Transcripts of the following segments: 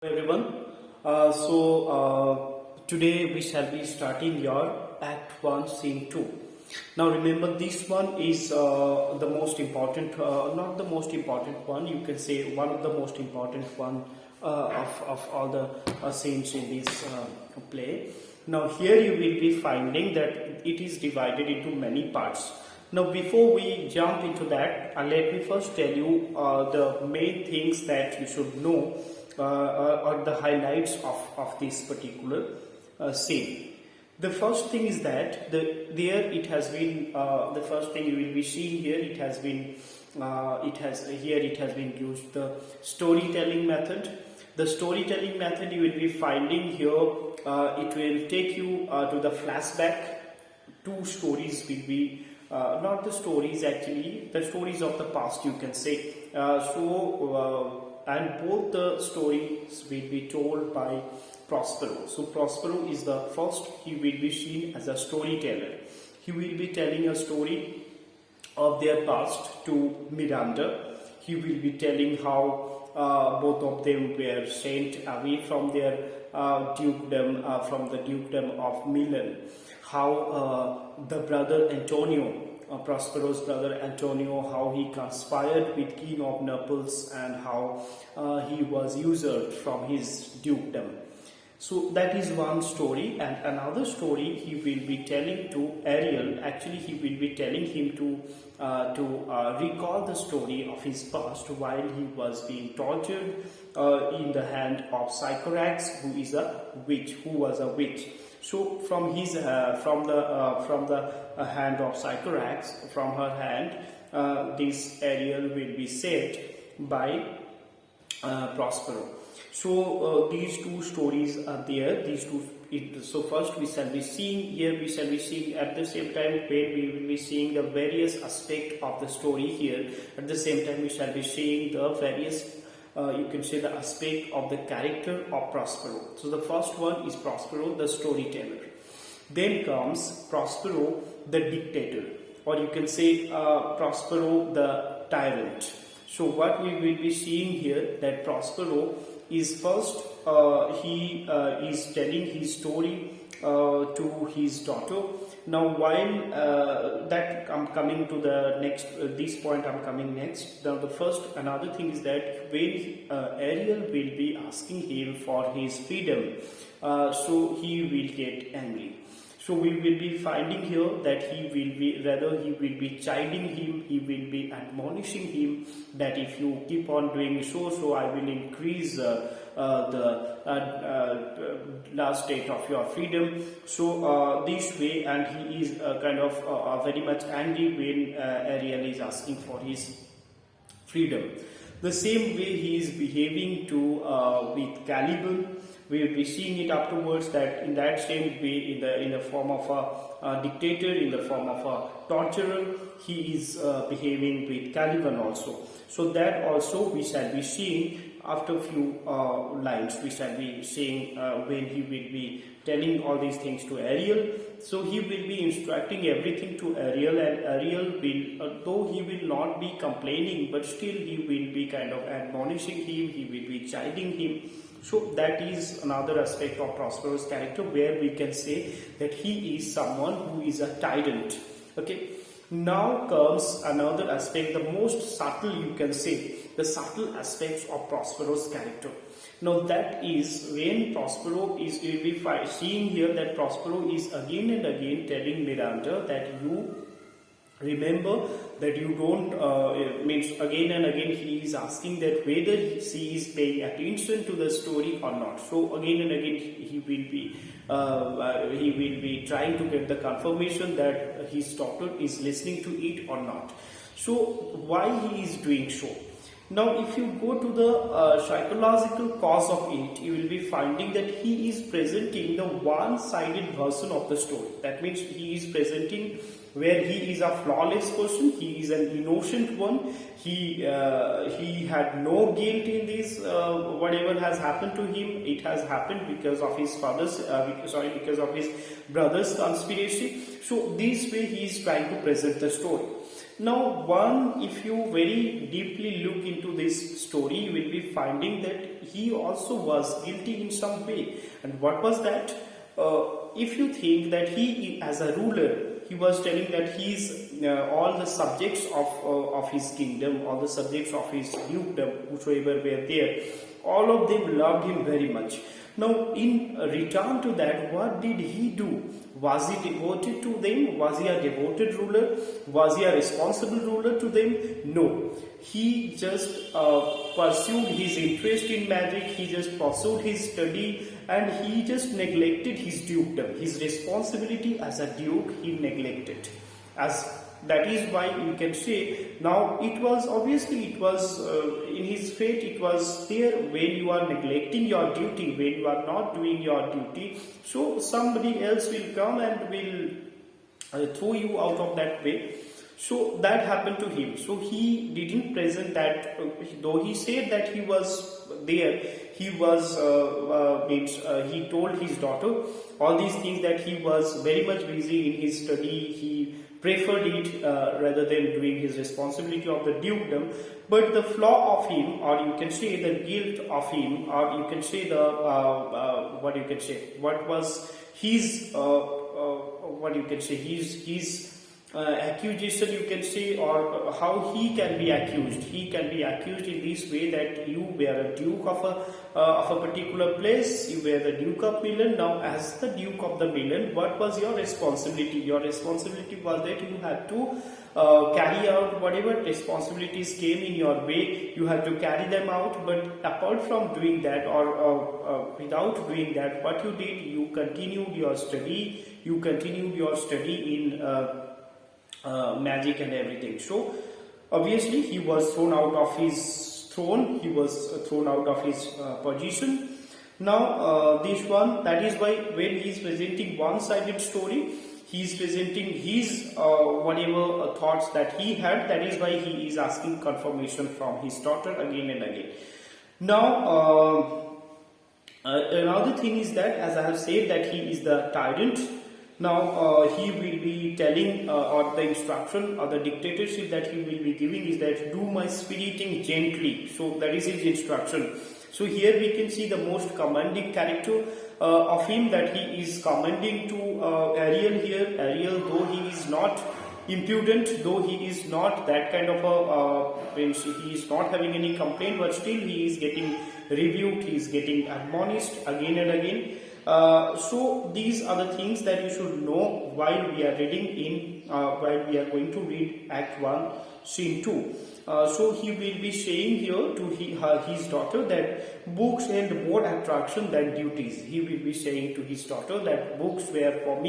Everyone. Today we shall be starting your Act 1 Scene 2. Now remember, this one is the most important, not the most important one, you can say one of the most important one of all the scenes in this play. Now here you will be finding that it is divided into many parts. Now before we jump into that, let me first tell you the main things that you should know or the highlights of this particular scene. The first thing is that it has been the first thing you will be seeing here. It has been used the storytelling method. The storytelling method you will be finding here. It will take you to the flashback. Two stories will be not the stories, actually the stories of the past, you can say. And both the stories will be told by Prospero. So Prospero is the first. He will be seen as a storyteller. He will be telling a story of their past to Miranda. He will be telling how both of them were sent away from their dukedom, from the dukedom of Milan. How the brother Antonio, Prospero's brother Antonio, how he conspired with King of Naples and how he was usurped from his dukedom. So that is one story, and another story he will be telling to Ariel. Actually, he will be telling him to recall the story of his past while he was being tortured in the hand of Sycorax, who was a witch. So from his from the hand of Sycorax, from her hand, this Ariel will be saved by Prospero. So these two stories are there. So first we shall be seeing here. We shall be seeing at the same time when we will be seeing the various aspects of the story here. At the same time we shall be seeing the various you can say the aspect of the character of Prospero. So the first one is Prospero, the storyteller. Then comes Prospero, the dictator, or you can say Prospero, the tyrant. So what we will be seeing here, that Prospero is first he is telling his story to his daughter. Now while that I'm coming to the next this point, I'm coming next. Now the first another thing is that when Ariel will be asking him for his freedom, so he will get angry. So we will be finding here that he will be chiding him, he will be admonishing him that if you keep on doing so I will increase the last date of your freedom. So this way, and he is kind of very much angry when Ariel is asking for his freedom. The same way he is behaving with Caliban. We will be seeing it afterwards, that in that same way, in the form of a dictator, in the form of a torturer, he is behaving with Caliban also. So that also we shall be seeing after a few lines. We shall be seeing when he will be telling all these things to Ariel. So he will be instructing everything to Ariel, and Ariel will, though he will not be complaining, but still he will be kind of admonishing him, he will be chiding him. So that is another aspect of Prospero's character, where we can say that he is someone who is a tyrant. Okay. Now comes another aspect, the most subtle, you can say, the subtle aspects of Prospero's character. Now that is when Prospero is, you will be seeing here that Prospero is again and again telling Miranda that you remember that you don't means again and again he is asking that whether she is paying attention to the story or not. So again and again he will be trying to get the confirmation that his daughter is listening to it or not. So why he is doing so? Now if you go to the psychological cause of it, you will be finding that he is presenting the one-sided version of the story. That means he is presenting where he is a flawless person, he is an innocent one, he had no guilt in this, whatever has happened to him, it has happened because of his because of his brother's conspiracy. So this way he is trying to present the story. Now, if you very deeply look into this story, you will be finding that he also was guilty in some way. And what was that? If you think that he, as a ruler, he was telling that he's all the subjects of his kingdom, all the subjects of his dukedom, whosoever were there, all of them loved him very much. Now, in return to that, what did he do? Was he devoted to them? Was he a devoted ruler? Was he a responsible ruler to them? No. He just pursued his interest in magic, he just pursued his study, and he just neglected his dukedom. His responsibility as a duke, he neglected. That is why you can say, now it was obviously, it was in his fate, it was there, when you are neglecting your duty, when you are not doing your duty, so somebody else will come and will throw you out of that way. So that happened to him. So he didn't present that, though he said that he was there, he was he told his daughter all these things, that he was very much busy in his study, he preferred it rather than doing his responsibility of the dukedom. But the flaw of him, or you can say the guilt of him, or you can say the what was his his accusation, you can say, or how he can be accused. He can be accused in this way, that you were a duke of a particular place, you were the Duke of Milan. Now, as the Duke of the Milan, what was your responsibility? Your responsibility was that you had to carry out whatever responsibilities came in your way, you had to carry them out. But apart from doing that, or without doing that, what you did, you continued your study, in magic and everything. So obviously he was thrown out of his throne, he was thrown out of his position. Now this one, that is why when he is presenting one-sided story, he is presenting his whatever thoughts that he had. That is why he is asking confirmation from his daughter again and again. Now another thing is that, as I have said, that he is the tyrant. Now he will be telling, or the instruction or the dictatorship that he will be giving is that, do my spiriting gently. So that is his instruction. So here we can see the most commanding character of him, that he is commanding to Ariel here. Ariel, though he is not impudent, though he is not that kind of a, he is not having any complaint, but still he is getting rebuked, he is getting admonished again and again. So these are the things that you should know while we are reading while we are going to read Act 1, Scene 2. So he will be saying here to his daughter that books held more attraction than duties. He will be saying to his daughter that books were of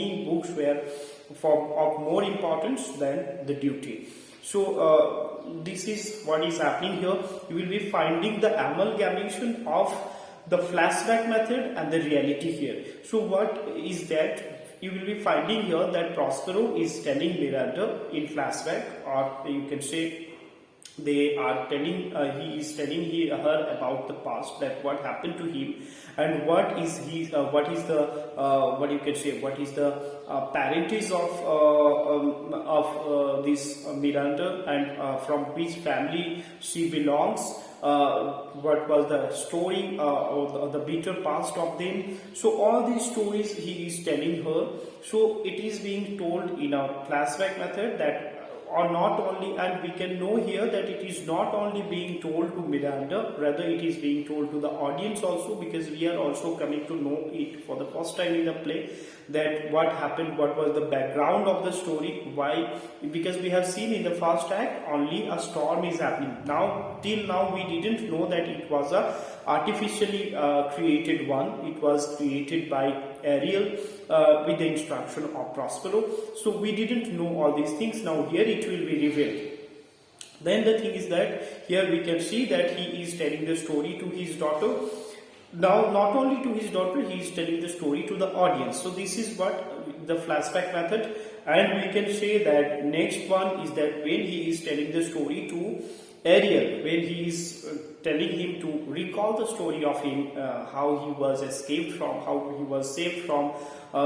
more importance than the duty. So this is what is happening here. You will be finding the amalgamation of the flashback method and the reality here. So what is that? You will be finding here that Prospero is telling Miranda in flashback, or you can say they are telling, he is telling her about the past, that what happened to him, and what is the parentage of this Miranda, and from which family she belongs. What was the story or the bitter past of them. So all these stories he is telling her. So it is being told in a flashback method, that or not only, and we can know here that it is not only being told to Miranda, rather it is being told to the audience also, because we are also coming to know it for the first time in the play, that what happened, what was the background of the story, why, because we have seen in the first act only a storm is happening. Now, till now we didn't know that it was a artificially created one. It was created by Ariel with the instruction of Prospero. So we didn't know all these things. Now here it will be revealed. Then the thing is that here we can see that he is telling the story to his daughter. Now not only to his daughter, he is telling the story to the audience. So this is what the flashback method. And we can say that next one is that when he is telling the story to Ariel, when he is telling him to recall the story of him, how he was how he was saved from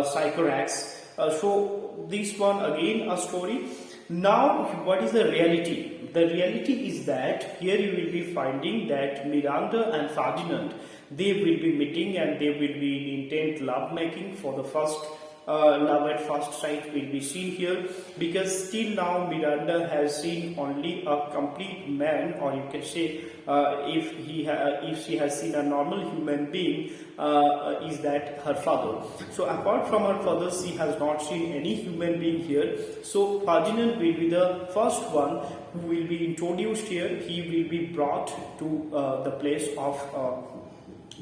Sycorax. So this one again a story. Now, what is the reality? The reality is that here you will be finding that Miranda and Ferdinand, they will be meeting and they will be in intent love making for the first love at first sight will be seen here, because till now Miranda has seen only a complete man, or you can say if she has seen a normal human being, is that her father. So apart from her father, she has not seen any human being here. So Ferdinand will be the first one who will be introduced here. He will be brought to the place of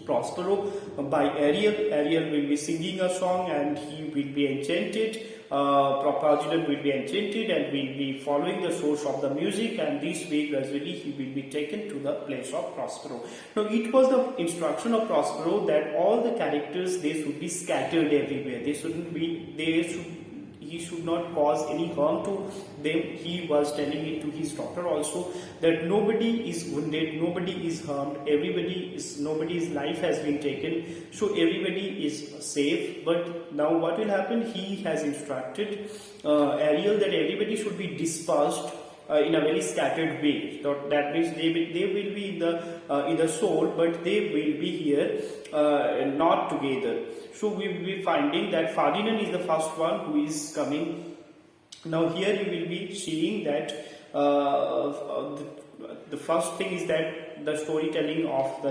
Prospero by Ariel. Ariel will be singing a song and he will be enchanted. Ferdinand will be enchanted and will be following the source of the music, and this way gradually he will be taken to the place of Prospero. Now it was the instruction of Prospero that all the characters, they should be scattered everywhere. He should not cause any harm to them. He was telling it to his daughter also that nobody is wounded, nobody is harmed, nobody's life has been taken, so everybody is safe. But now what will happen? He has instructed Ariel that everybody should be dispersed in a very scattered way. So that means they will be in the soul, but they will be here not together. So we will be finding that Ferdinand is the first one who is coming. Now here you will be seeing that the first thing is that the storytelling of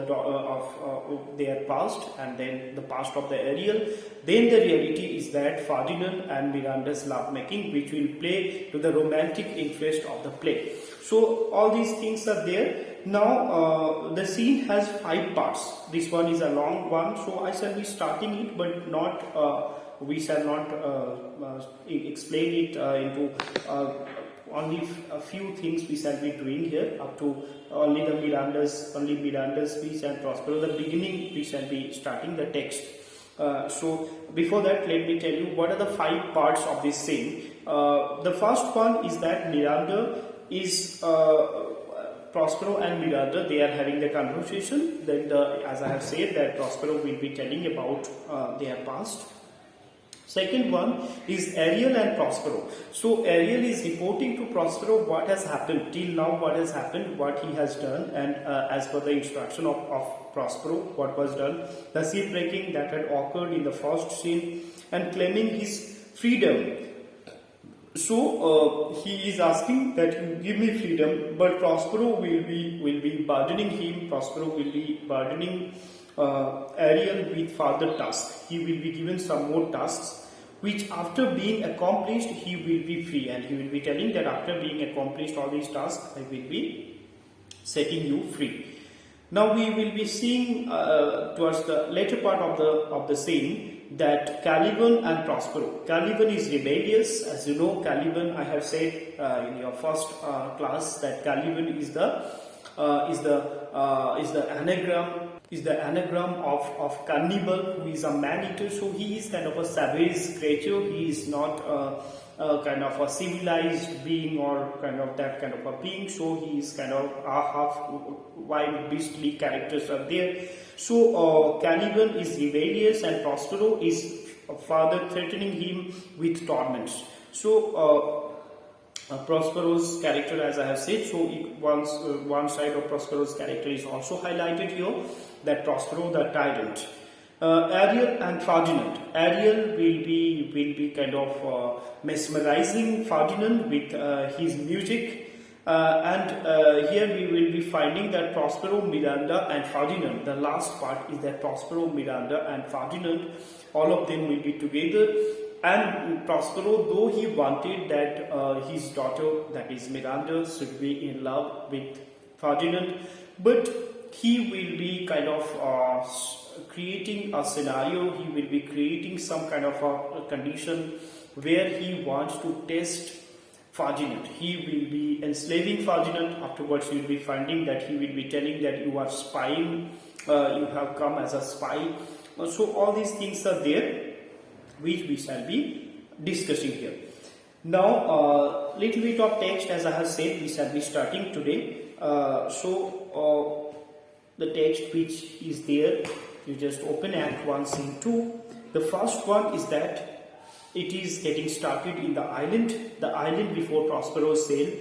their past, and then the past of the Ariel. Then the reality is that Ferdinand and Miranda's love making, which will play to the romantic interest of the play. So all these things are there. Now the scene has 5 parts. This one is a long one, so I shall be starting it, but we shall not explain it into only a few things we shall be doing here, up to only Miranda's speech and Prospero. The beginning we shall be starting the text. So before that, let me tell you what are the 5 parts of this scene. The first one is that Miranda is Prospero and Miranda, they are having the conversation. Then as I have said, that Prospero will be telling about their past. Second one is Ariel and Prospero. So Ariel is reporting to Prospero what has happened till now, what has happened, what he has done, and as per the instruction of Prospero, what was done, the ship breaking that had occurred in the first scene, and claiming his freedom. So he is asking that you give me freedom, but Prospero will be burdening him. Prospero will be burdening Ariel with further tasks. He will be given some more tasks, which after being accomplished he will be free, and he will be telling that after being accomplished all these tasks I will be setting you free. Now we will be seeing towards the later part of the scene that Caliban and Prospero. Caliban is rebellious, as you know. Caliban, I have said in your first class that Caliban is the anagram of cannibal, who is a man-eater. So he is kind of a savage creature. He is not kind of a civilized being or kind of that kind of a being. So he is kind of a half wild beastly characters are there. So Caliban is rebellious and Prospero is further threatening him with torments. So Prospero's character, as I have said, so one side of Prospero's character is also highlighted here, that Prospero the tyrant. Ariel and Ferdinand. Ariel will be kind of mesmerizing Ferdinand with his music. And here we will be finding that Prospero, Miranda and Ferdinand, the last part is that Prospero, Miranda and Ferdinand, all of them will be together. And Prospero, though he wanted that his daughter, that is Miranda, should be in love with Ferdinand, but he will be kind of creating a scenario, he will be creating some kind of a condition where he wants to test Ferdinand. He will be enslaving Ferdinand. Afterwards you will be finding that he will be telling that you are spying, you have come as a spy. So all these things are there, which we shall be discussing here. Now little bit of text, as I have said, we shall be starting today. The text which is there, you just open Act 1 Scene 2. The first one is that it is getting started in the island before Prospero sailed.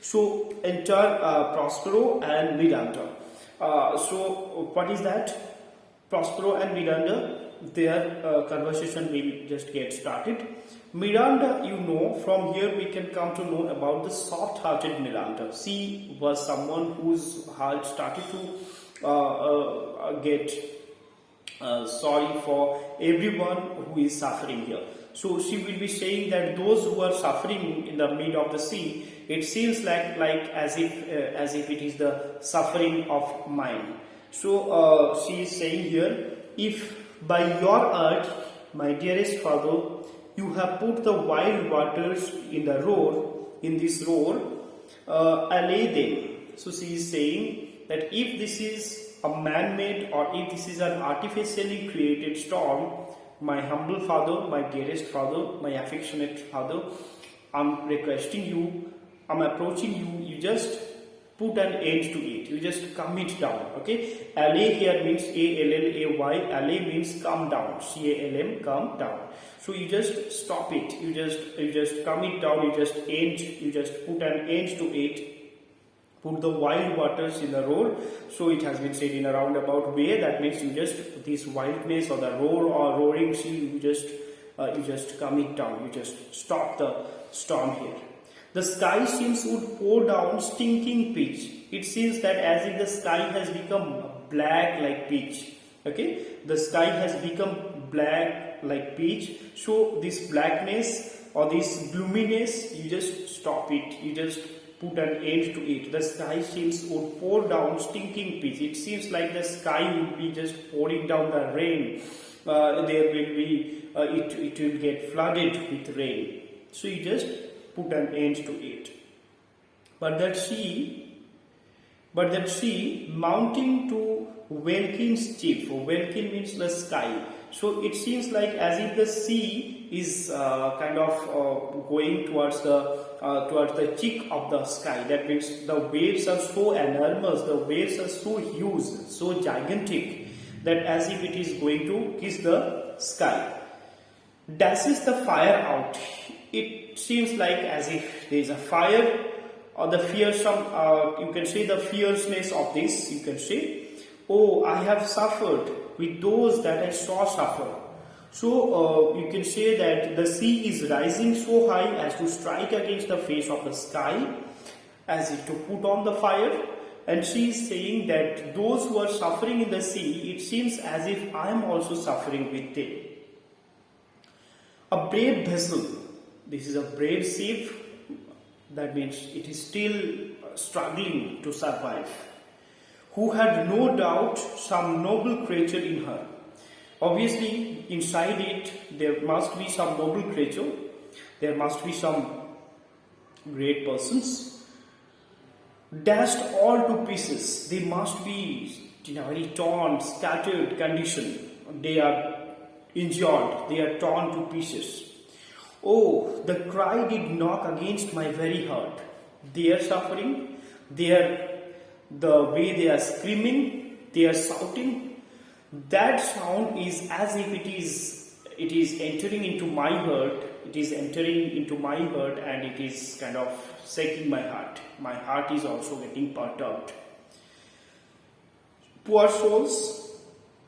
So enter Prospero and Miranda. So what is that? Prospero and Miranda, their conversation will just get started. Miranda, you know, from here we can come to know about the soft-hearted Miranda. She was someone whose heart started to get sorry for everyone who is suffering here. So she will be saying that those who are suffering in the mid of the sea, it seems like as if it is the suffering of mine. So she is saying here, if by your art, my dearest father, you have put the wild waters in this roar, allay them. So she is saying that if this is a man-made or if this is an artificially created storm, my humble father, my dearest father, my affectionate father, I'm requesting you, I'm approaching you, you just put an end to it, you just calm it down. Okay, allay here means A-L-L-A-Y, allay means calm down, C-A-L-M, calm down. So you just stop it, you just calm it down, you just put an end to it. Put the wild waters in the roar. So it has been said in a roundabout way. That means you just, this wildness or the roar or roaring sea, you just calm it down. You just stop the storm here. The sky seems would pour down stinking pitch. It seems that as if the sky has become black like pitch. Okay, the sky has become black like pitch. So this blackness or this gloominess, you just stop it. You just put an end to it. The sky seems would pour down stinking pitch. It seems like the sky would be just pouring down the rain. There will be it will get flooded with rain. So you just put an end to it. But that sea mounting to Welkin's chief. Welkin means the sky. So it seems like as if the sea is kind of going towards the cheek of the sky. That means the waves are so enormous, the waves are so huge, so gigantic, that as if it is going to kiss the sky. Dashes the fire out. It seems like as if there is a fire, or the fearsome, you can say the fierceness of this, you can say, oh, I have suffered with those that I saw suffer. So you can say that the sea is rising so high as to strike against the face of the sky, as if to put on the fire. And she is saying that those who are suffering in the sea, it seems as if I am also suffering with them. A brave vessel. This is a brave ship. That means it is still struggling to survive. Who had no doubt some noble creature in her. Obviously, inside it, there must be some noble creature. There must be some great persons. Dashed all to pieces. They must be in a very torn, scattered condition. They are injured. They are torn to pieces. Oh, the cry did knock against my very heart. They are suffering. The way they are screaming, they are shouting. That sound is as if it is entering into my heart. It is entering into my heart and it is kind of shaking my heart. My heart is also getting perturbed. Poor souls,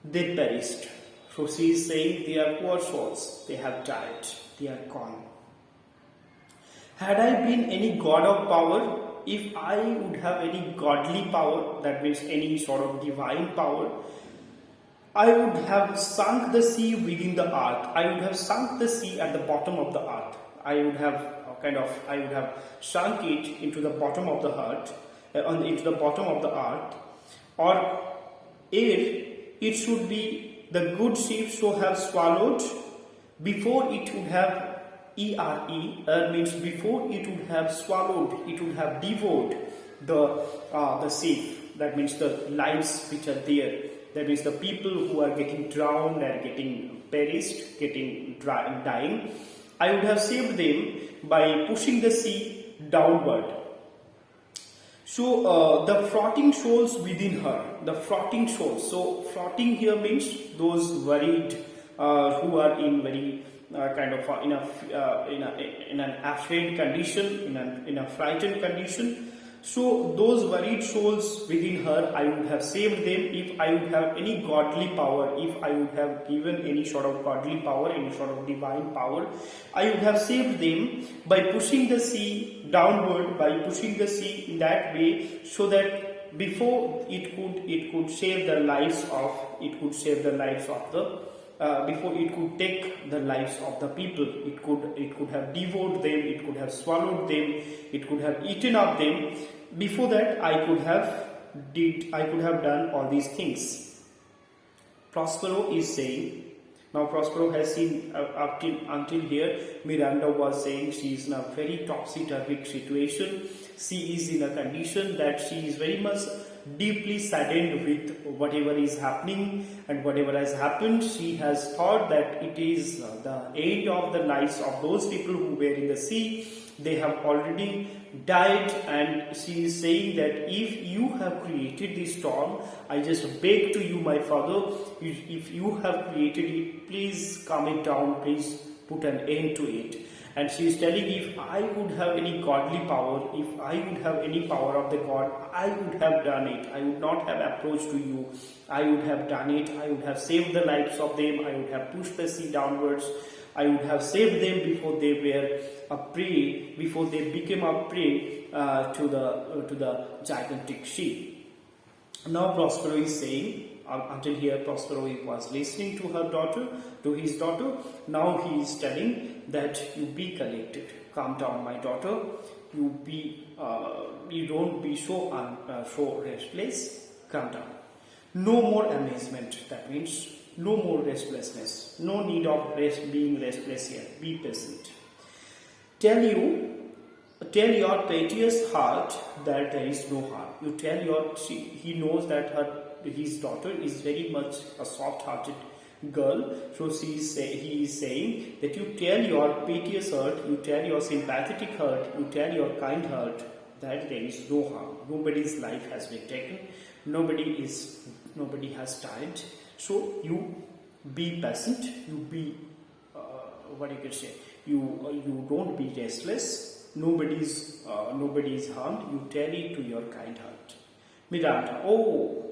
they perished. So she is saying they are poor souls. They have died. They are gone. Had I been any god of power, if I would have any godly power, that means any sort of divine power, I would have sunk the sea within the earth. I would have sunk the sea at the bottom of the earth. I would have sunk it into the bottom of the earth, into the bottom of the earth, or it should be the good ship so have swallowed before it would have means before it would have swallowed, it would have devoured the ship. That means the lives which are there. That means the people who are getting drowned and getting perished, getting dying. I would have saved them by pushing the sea downward. So the floating souls within her, the floating souls. So floating here means those worried who are in very kind of in an afraid condition, in a frightened condition. So those worried souls within her, I would have saved them if I would have any godly power, if I would have given any sort of godly power, any sort of divine power. I would have saved them by pushing the sea downward, by pushing the sea in that way, so that before it could save the lives of, before it could take the lives of the people, it could have devoured them, it could have swallowed them, it could have eaten up them. Before that, I could have done all these things. Prospero is saying. Now Prospero has seen until here. Miranda was saying she is in a very topsy-turvy situation. She is in a condition that she is very much deeply saddened with whatever is happening and whatever has happened. She has thought that it is the end of the lives of those people who were in the sea. They have already died, and she is saying that if you have created this storm, I just beg to you, my father, if you have created it, please calm it down, please put an end to it. And she is telling, if I would have any godly power, if I would have any power of the God, I would have done it. I would not have approached to you. I would have done it. I would have saved the lives of them. I would have pushed the sea downwards. I would have saved them before they were a prey, before they became a prey to the gigantic sea. Now Prospero is saying, until here Prospero was listening to her daughter, to his daughter. Now he is telling that you be collected, calm down, my daughter. You don't be so restless. Calm down. No more amazement. That means no more restlessness. No need of being restless here. Be patient. Tell your piteous heart that there is no harm. You tell he knows that his daughter is very much a soft-hearted girl. So he is saying that you tell your piteous heart, you tell your sympathetic heart, you tell your kind heart that there is no harm. Nobody's life has been taken. Nobody has died. So you be patient. You be You don't be restless. Nobody is harmed. You tell it to your kind heart. Miranda, oh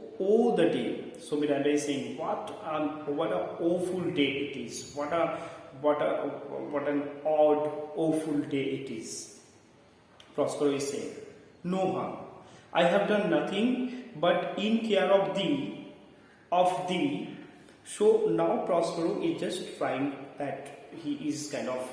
the day. So Miranda is saying, what an awful day it is. What an odd, awful day it is. Prospero is saying, no harm. I have done nothing but in care of thee. So now Prospero is just trying that he is kind of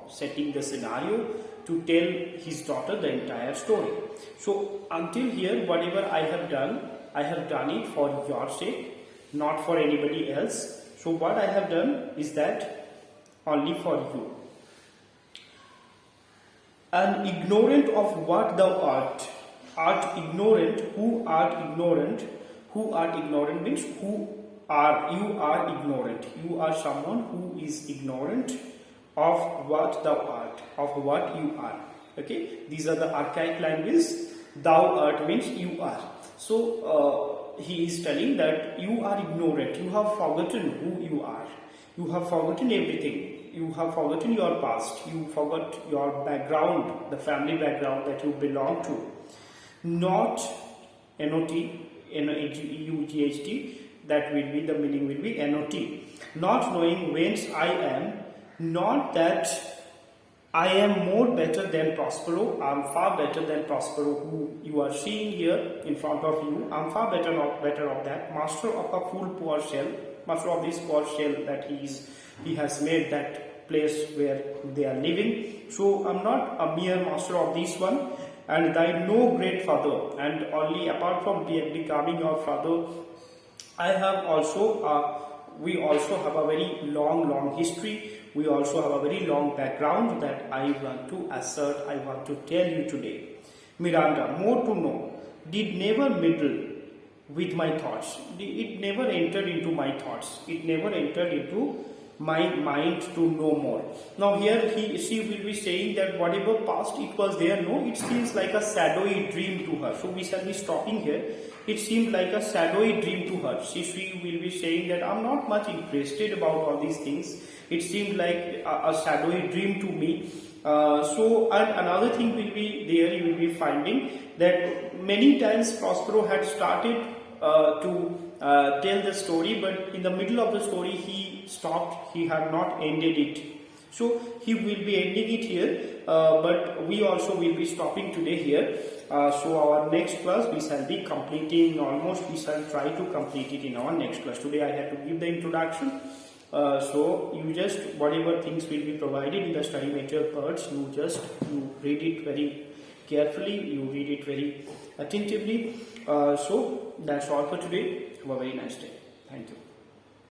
setting the scenario to tell his daughter the entire story. So until here, whatever I have done it for your sake, not for anybody else. So what I have done is that only for you. And ignorant of what thou art ignorant. Who art ignorant? Who art ignorant means you are ignorant. You are someone who is ignorant of what thou art, of what you are. Okay, these are the archaic languages. Thou art means you are. So he is telling that you are ignorant. You have forgotten who you are. You have forgotten everything. You have forgotten your past. You forgot your background, the family background that you belong to. Not N-O-T, N-O-G-H-T, that will be, the meaning will be N-O-T. Not knowing whence I am, not that I am more better than Prospero. I am far better than Prospero, who you are seeing here in front of you. I am far better of that. Master of a full poor shell, master of this poor shell that he has made that place where they are living. So I am not a mere master of this one. And thy no great father, and only apart from becoming your father, we also have a very long history. We also have a very long background that I want to assert, I want to tell you today. Miranda, more to know, did never meddle with my thoughts. It never entered into my thoughts. It never entered into my mind to know more. Now here she will be saying that whatever past it was there, no, it seems like a shadowy dream to her. So we shall be stopping here. It seemed like a shadowy dream to her. She will be saying that I'm not much interested about all these things. It seemed like a shadowy dream to me. And another thing will be there, you will be finding that many times Prospero had started to tell the story, but in the middle of the story he stopped, he had not ended it. So he will be ending it here, but we also will be stopping today here. So our next class we shall be completing, almost we shall try to complete it in our next class. Today I had to give the introduction. So you just, whatever things will be provided in the study material parts, you read it very carefully, you read it very attentively. So that's all for today. Have a very nice day. Thank you.